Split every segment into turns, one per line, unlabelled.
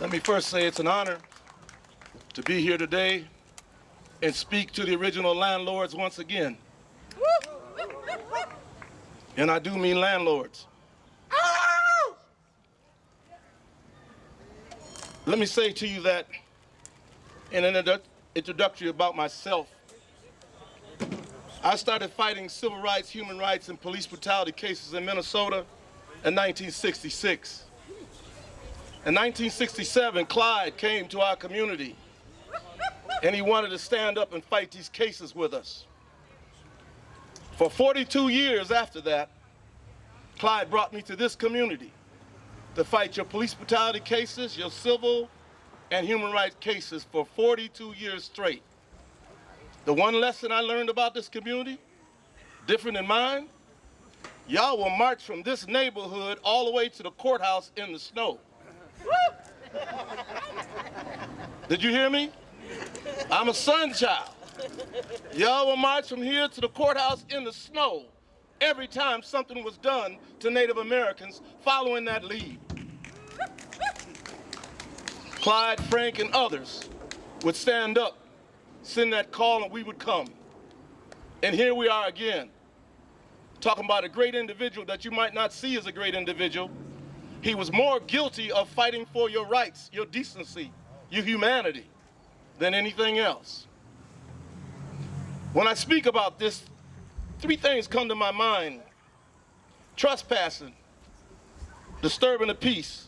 Let me first say it's an honor to be here today and speak to the original landlords once again. And I do mean landlords. Let me say to you that in an introductory about myself, I started fighting civil rights, human rights, and police brutality cases in Minnesota in 1966. In 1967, Clyde came to our community, and he wanted to stand up and fight these cases with us. For 42 years after that, Clyde brought me to this community to fight your police brutality cases, your civil and human rights cases for 42 years straight. The one lesson I learned about this community, different than mine, y'all will march from this neighborhood all the way to the courthouse in the snow. Did you hear me? I'm a sun child. Y'all will march from here to the courthouse in the snow every time something was done to Native Americans following that lead. Clyde, Frank, and others would stand up, send that call, and we would come. And here we are again, talking about a great individual that you might not see as a great individual. He was more guilty of fighting for your rights, your decency, your humanity, than anything else. When I speak about this, three things come to my mind: trespassing, disturbing the peace,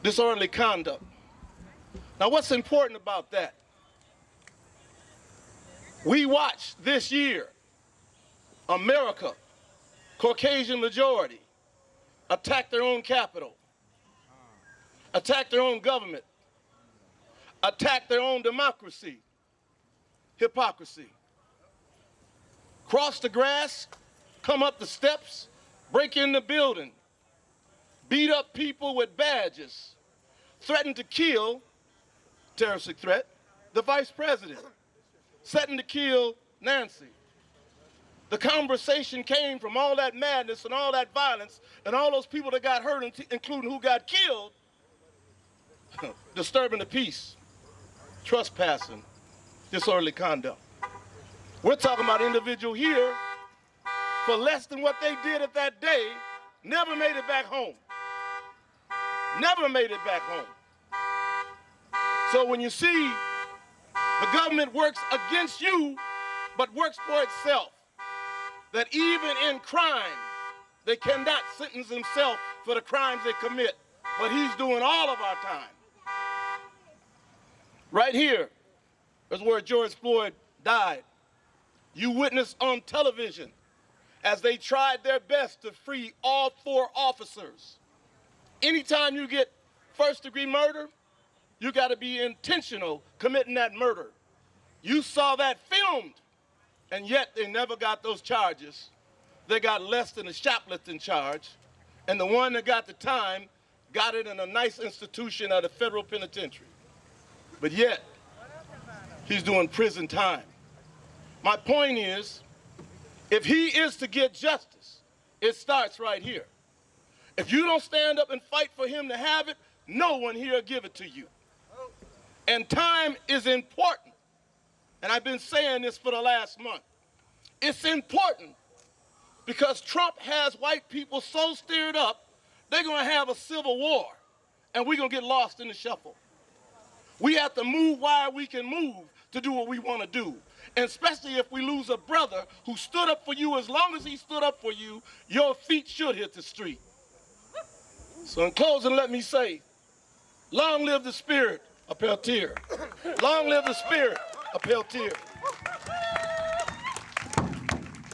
disorderly conduct. Now, what's important about that? We watched this year America, Caucasian majority, attack their own capital, attack their own government, attack their own democracy, hypocrisy. Cross the grass, come up the steps, break in the building, beat up people with badges, threaten to kill, terroristic threat, the vice president, threatened to kill Nancy. The conversation came from all that madness and all that violence and all those people that got hurt, including who got killed, disturbing the peace, trespassing, disorderly conduct. We're talking about an individual here for less than what they did at that day, never made it back home. Never made it back home. So when you see the government works against you, but works for itself, that even in crime, they cannot sentence themselves for the crimes they commit, but he's doing all of our time. Right here is where George Floyd died. You witnessed on television as they tried their best to free all 4 officers. Anytime you get first-degree murder, you got to be intentional committing that murder. You saw that filmed, and yet they never got those charges. They got less than a shoplifting charge, and the one that got the time got it in a nice institution at a federal penitentiary. But yet, he's doing prison time. My point is, if he is to get justice, it starts right here. If you don't stand up and fight for him to have it, no one here will give it to you. And time is important. And I've been saying this for the last month. It's important because Trump has white people so stirred up, they're going to have a civil war, and we're going to get lost in the shuffle. We have to move while we can move to do what we want to do. And especially if we lose a brother who stood up for you, as long as he stood up for you, your feet should hit the street. So in closing, let me say, long live the spirit of Peltier. Long live the spirit of Peltier.